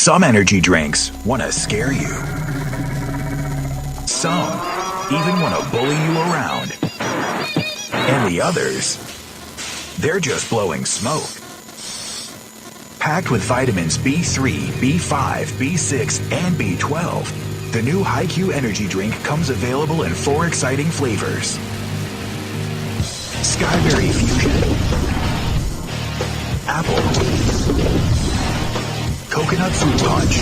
Some energy drinks want to scare you. Some even want to bully you around. And the others, they're just blowing smoke. Packed with vitamins B3, B5, B6, and B12, the new HiQ energy drink comes available in 4 exciting flavors. Skyberry Fusion, Apple, Coconut Fruit Punch,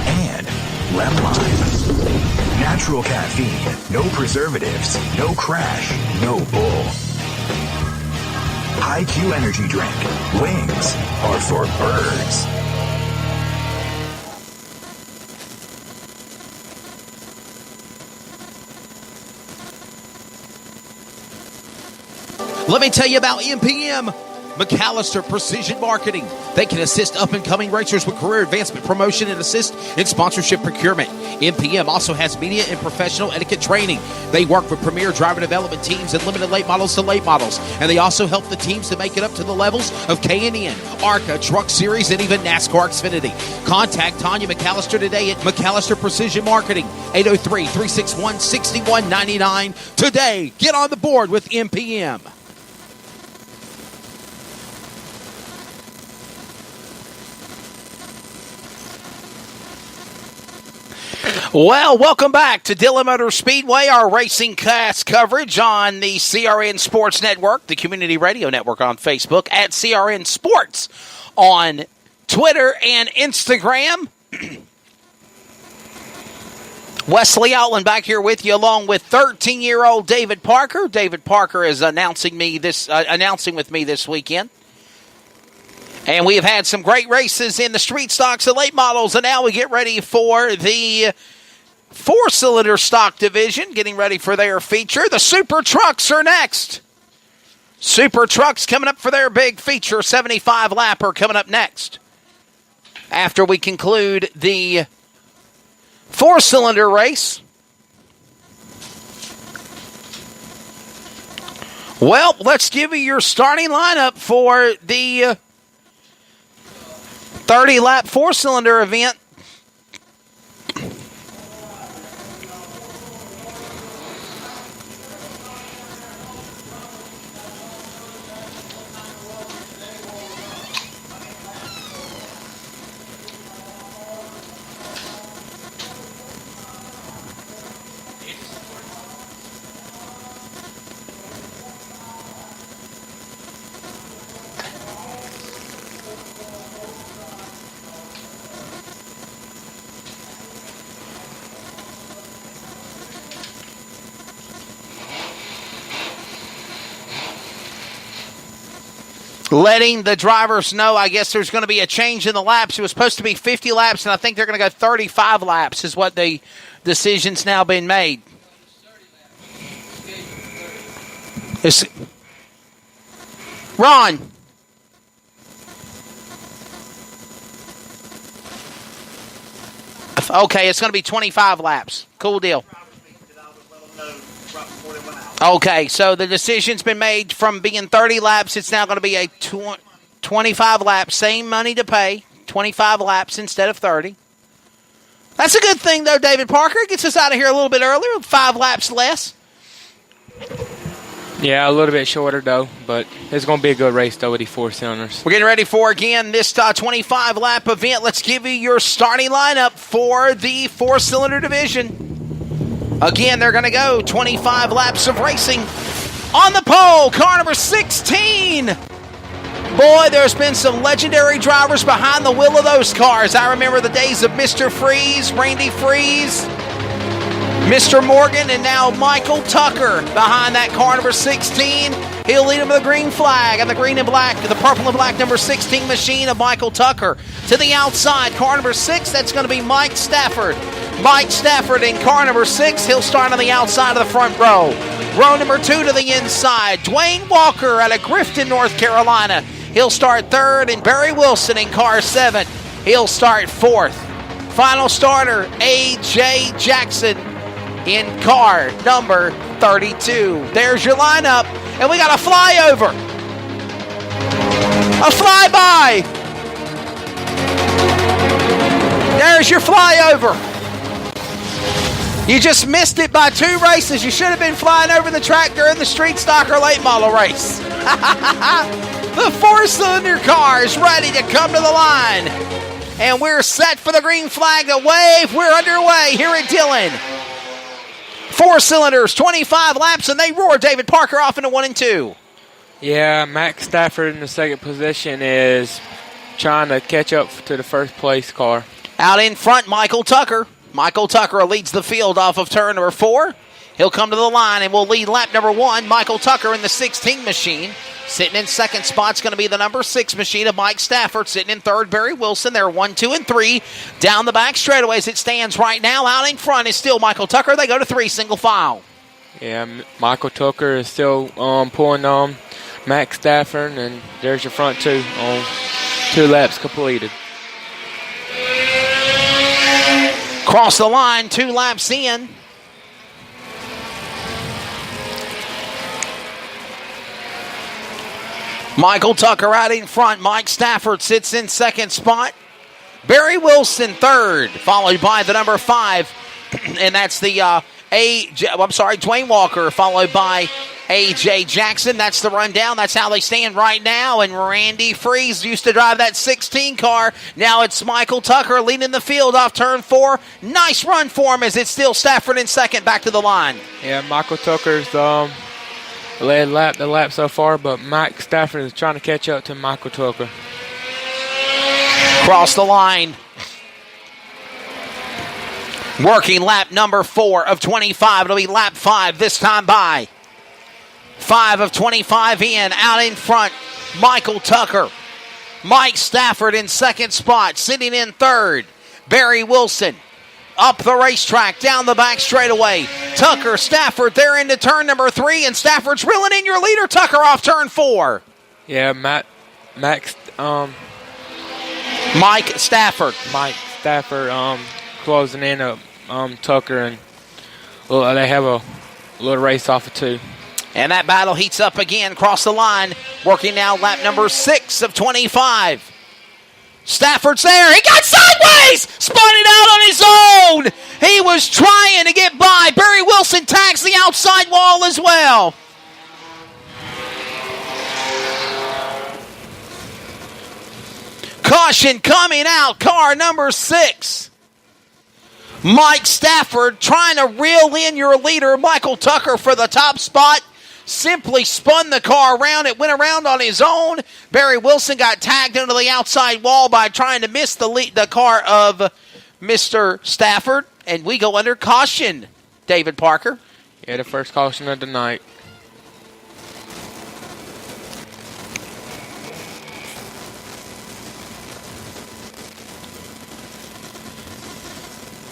and Lemon Lime. Natural caffeine, no preservatives, no crash, no bull. HiQ energy drink. Wings are for birds. Let me tell you about MPM. McAllister Precision Marketing. They can assist up-and-coming racers with career advancement, promotion, and assist in sponsorship procurement. MPM also has media and professional etiquette training. They work with premier driver development teams and limited late models to late models. And they also help the teams to make it up to the levels of K&N, ARCA, Truck Series, and even NASCAR Xfinity. Contact Tanya McAllister today at McAllister Precision Marketing, 803-361-6199. Today, get on the board with MPM. Well, welcome back to Dillon Motor Speedway, our racing cast coverage on the CRN Sports Network, the community radio network on Facebook, at CRN Sports on Twitter and Instagram. Wesley Outland back here with you, along with 13-year-old David Parker. David Parker is announcing with me this weekend. And we have had some great races in the street stocks and late models, and now we get ready for the 4-cylinder stock division, getting ready for their feature. The Super Trucks are next. Super Trucks coming up for their big feature, 75-lapper coming up next. After we conclude the 4-cylinder race. Well, let's give you your starting lineup for the 30-lap 4-cylinder event. Letting the drivers know, I guess there's going to be a change in the laps. It was supposed to be 50 laps, and I think they're going to go 35 laps is what the decision's now been made. Ron. Okay, it's going to be 25 laps. Cool deal. Okay, so the decision's been made from being 30 laps. It's now going to be a 25 laps. Same money to pay. 25 laps instead of 30. That's a good thing, though, David Parker. It gets us out of here a little bit earlier. 5 laps less. Yeah, a little bit shorter, though. But it's going to be a good race, though, with these 4-cylinders. We're getting ready for, again, this 25-lap event. Let's give you your starting lineup for the 4-cylinder division. Again, they're going to go 25 laps of racing. On the pole, car number 16. Boy, there's been some legendary drivers behind the wheel of those cars. I remember the days of Mr. Freeze, Randy Freeze, Mr. Morgan, and now Michael Tucker behind that car number 16. He'll lead them to the green flag and the green and black, the purple and black number 16 machine of Michael Tucker. To the outside, car number 6, that's going to be Mike Stafford. Mike Stafford in car number 6. He'll start on the outside of the front row. Row number 2 to the inside. Dwayne Walker out of Grifton, North Carolina. He'll start 3rd. And Barry Wilson in car 7. He'll start 4th. Final starter, A.J. Jackson in car number 32. There's your lineup. And we got a flyover. A flyby. There's your flyover. You just missed it by 2 races. You should have been flying over the track during the street stock or late model race. The 4-cylinder car is ready to come to the line. And we're set for the green flag to wave. We're underway here at Dillon. 4 cylinders, 25 laps, and they roar David Parker off into 1 and 2. Yeah, Max Stafford in the second position is trying to catch up to the first place car. Out in front, Michael Tucker. Michael Tucker leads the field off of turn number 4. He'll come to the line and will lead lap number 1. Michael Tucker in the 16 machine. Sitting in second spot's going to be the number 6 machine of Mike Stafford. Sitting in third, Barry Wilson. They're 1, 2, and 3. Down the back straightaway as it stands right now. Out in front is still Michael Tucker. They go to 3 single file. Yeah, Michael Tucker is still pulling on Max Stafford, and there's your front 2 on 2 laps completed. Cross the line, 2 laps in. Michael Tucker out in front. Mike Stafford sits in second spot. Barry Wilson third, followed by the number 5, and that's the Dwayne Walker, followed by A.J. Jackson. That's the rundown. That's how they stand right now. And Randy Freese used to drive that 16 car. Now it's Michael Tucker leading the field off turn 4. Nice run for him as it's still Stafford in second, back to the line. Yeah, Michael Tucker's led the lap so far, but Mike Stafford is trying to catch up to Michael Tucker. Cross the line. Working lap number 4 of 25. It'll be lap 5 this time by. 5 of 25 in. Out in front, Michael Tucker. Mike Stafford in second spot. Sitting in third, Barry Wilson. Up the racetrack, down the back straightaway. Tucker, Stafford, they're into turn number 3, and Stafford's reeling in your leader, Tucker, off turn 4. Yeah, Mike Stafford closing in Tucker, and they have a little race off of 2. And that battle heats up again, cross the line, working now lap number 6 of 25. Stafford's there. He got sideways! Spun it out on his own! He was trying to get by. Barry Wilson tags the outside wall as well. Caution coming out, car number 6. Mike Stafford trying to reel in your leader, Michael Tucker, for the top spot. Simply spun the car around. It went around on his own. Barry Wilson got tagged into the outside wall by trying to miss the car of Mr. Stafford. And we go under caution, David Parker. Yeah, the first caution of the night.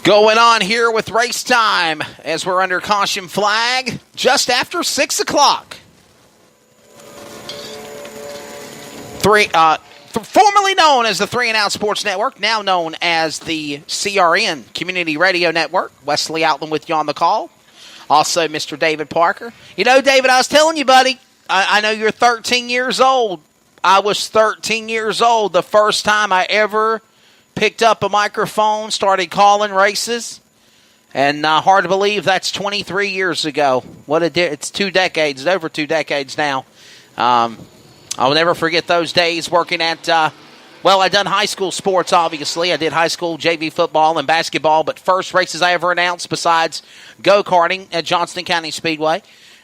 Going on here with race time as we're under caution flag just after 6 o'clock. Formerly known as the 3 and Out Sports Network, now known as the CRN Community Radio Network. Wesley Outland with you on the call. Also, Mr. David Parker. You know, David, I was telling you, buddy, I know you're 13 years old. I was 13 years old the first time I ever picked up a microphone, started calling races, and hard to believe that's 23 years ago. It's 2 decades, over 2 decades now. I'll never forget those days working at, I done high school sports, obviously. I did high school JV football and basketball, but first races I ever announced besides go-karting at Johnston County Speedway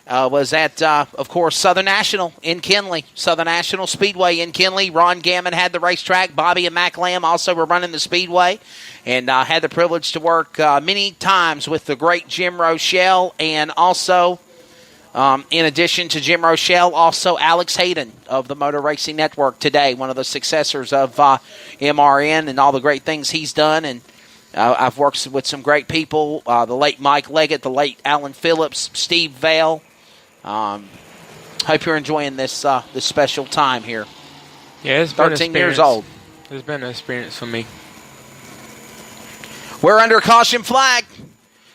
was at, of course, Southern National in Kinley. Southern National Speedway in Kinley. Ron Gammon had the racetrack. Bobby and Mac Lamb also were running the Speedway. And I had the privilege to work many times with the great Jim Rochelle. And also, in addition to Jim Rochelle, also Alex Hayden of the Motor Racing Network today, one of the successors of MRN and all the great things he's done. And I've worked with some great people, the late Mike Leggett, the late Alan Phillips, Steve Vale. Hope you're enjoying this special time here. Yeah, it's been 13 years old. It's been an experience for me. We're under caution flag.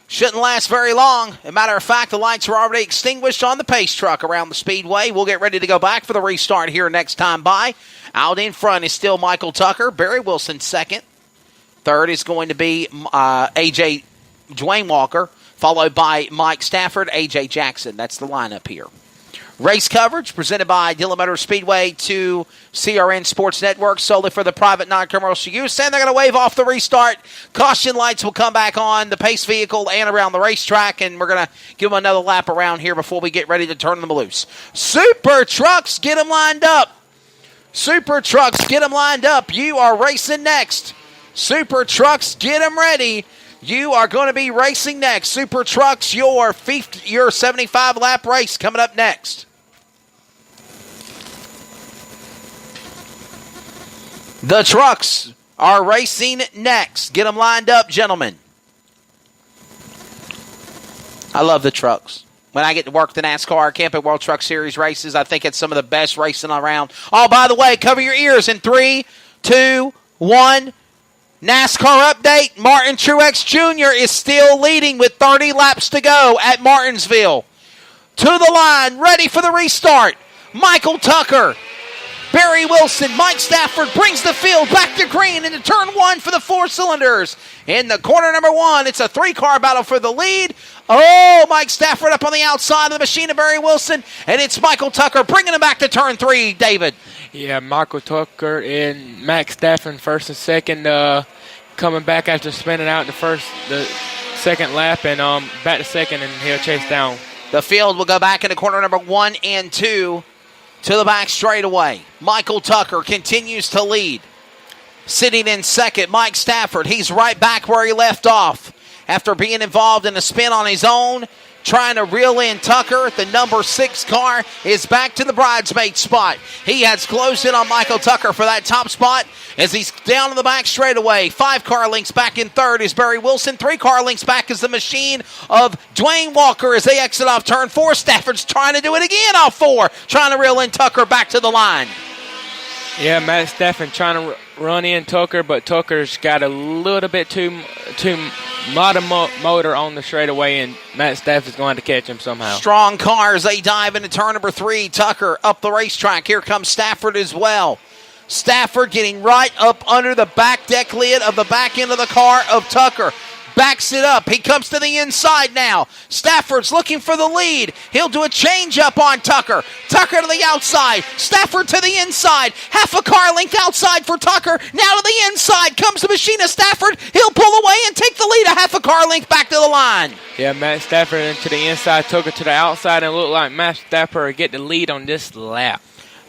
Shouldn't last very long. As a matter of fact, the lights are already extinguished on the pace truck around the speedway. We'll get ready to go back for the restart here next time by. Out in front is still Michael Tucker. Barry Wilson second. Third is going to be A.J. Dwayne Walker, followed by Mike Stafford, A.J. Jackson. That's the lineup here. Race coverage presented by Dillon Motor Speedway to CRN Sports Network solely for the private non-commercial use. And they're going to wave off the restart. Caution lights will come back on the pace vehicle and around the racetrack. And we're going to give them another lap around here before we get ready to turn them loose. Super Trucks, get them lined up. Super Trucks, get them lined up. You are racing next. Super Trucks, get them ready. You are going to be racing next. Super Trucks, your 75-lap race coming up next. The trucks are racing next. Get them lined up, gentlemen. I love the trucks. When I get to work the NASCAR Camping World Truck Series races, I think it's some of the best racing around. Oh, by the way, cover your ears in 3, 2, 1. NASCAR update. Martin Truex Jr. is still leading with 30 laps to go at Martinsville. To the line, ready for the restart. Michael Tucker, Barry Wilson, Mike Stafford brings the field back to green into turn 1 for the 4 cylinders. In the corner number 1, it's a 3-car battle for the lead. Oh, Mike Stafford up on the outside of the machine of Barry Wilson, and it's Michael Tucker bringing him back to turn 3, David. Yeah, Michael Tucker and Max Stafford first and second, coming back after spinning out the second lap, and back to second, and he'll chase down. The field will go back into corner number 1 and 2. To the back straightaway. Michael Tucker continues to lead. Sitting in second, Mike Stafford. He's right back where he left off. After being involved in a spin on his own, trying to reel in Tucker. The number 6 car is back to the bridesmaid spot. He has closed in on Michael Tucker for that top spot as he's down in the back straightaway. 5-car links back in third is Barry Wilson. 3-car links back is the machine of Dwayne Walker as they exit off turn 4. Stafford's trying to do it again off 4, trying to reel in Tucker back to the line. Yeah, Matt Stafford trying to run in Tucker, but Tucker's got a little bit too modern motor on the straightaway, and Matt Stafford's going to catch him somehow. Strong cars. They dive into turn number 3. Tucker up the racetrack. Here comes Stafford as well. Stafford getting right up under the back deck lid of the back end of the car of Tucker. Backs it up. He comes to the inside now. Stafford's looking for the lead. He'll do a change-up on Tucker. Tucker to the outside. Stafford to the inside. Half a car length outside for Tucker. Now to the inside comes the machine of Stafford. He'll pull away and take the lead a half a car length back to the line. Yeah, Matt Stafford to the inside, Tucker to the outside, and looked like Matt Stafford will get the lead on this lap.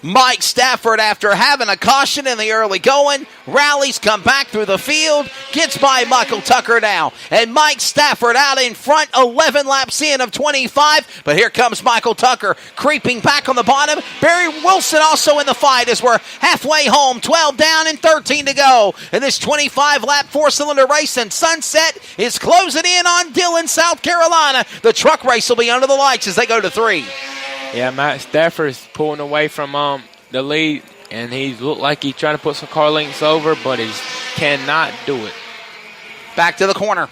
Mike Stafford, after having a caution in the early going, rallies, come back through the field, gets by Michael Tucker now. And Mike Stafford out in front, 11 laps in of 25. But here comes Michael Tucker creeping back on the bottom. Barry Wilson also in the fight as we're halfway home, 12 down and 13 to go. And this 25-lap 4-cylinder race, and Sunset is closing in on Dillon, South Carolina. The truck race will be under the lights as they go to 3. Yeah, Matt Stafford is pulling away from the lead, and he looked like he's trying to put some car links over, but he cannot do it. Back to the corner.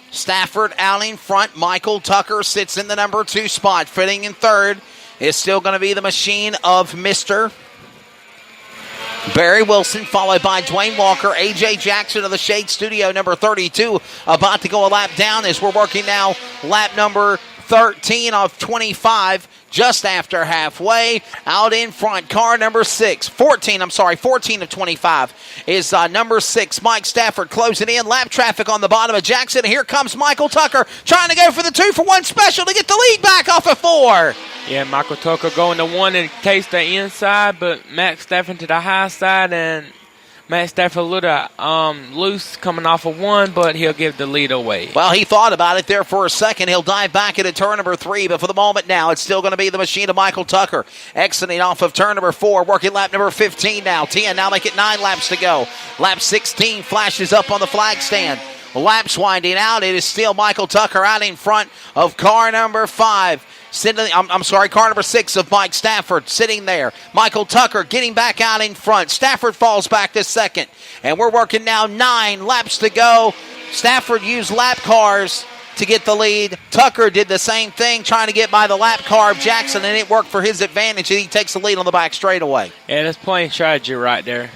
Stafford out in front. Michael Tucker sits in the number 2 spot. Fitting in third is still going to be the machine of Mr. Barry Wilson, followed by Dwayne Walker. A.J. Jackson of the Shade Studio, number 32, about to go a lap down as we're working now lap number 13 of 25. Just after halfway, out in front, car number 14 of 25 is number 6, Mike Stafford, closing in. Lap traffic on the bottom of Jackson. Here comes Michael Tucker, trying to go for the 2-for-1 special to get the lead back off of 4. Yeah, Michael Tucker going to 1 in case the inside, but Max Stafford to the high side, and Matt Stafford a little loose coming off of 1, but he'll give the lead away. Well, he thought about it there for a second. He'll dive back into turn number 3, but for the moment now, it's still going to be the machine of Michael Tucker. Exiting off of turn number 4, working lap number 15 now. 10, now make it 9 laps to go. Lap 16 flashes up on the flag stand. Laps winding out. It is still Michael Tucker out in front of car number 5. Car number 6 of Mike Stafford sitting there. Michael Tucker getting back out in front. Stafford falls back to second. And we're working now 9 laps to go. Stafford used lap cars to get the lead. Tucker did the same thing, trying to get by the lap car of Jackson, and it worked for his advantage. He takes the lead on the back straightaway. Yeah, that's plain strategy right there.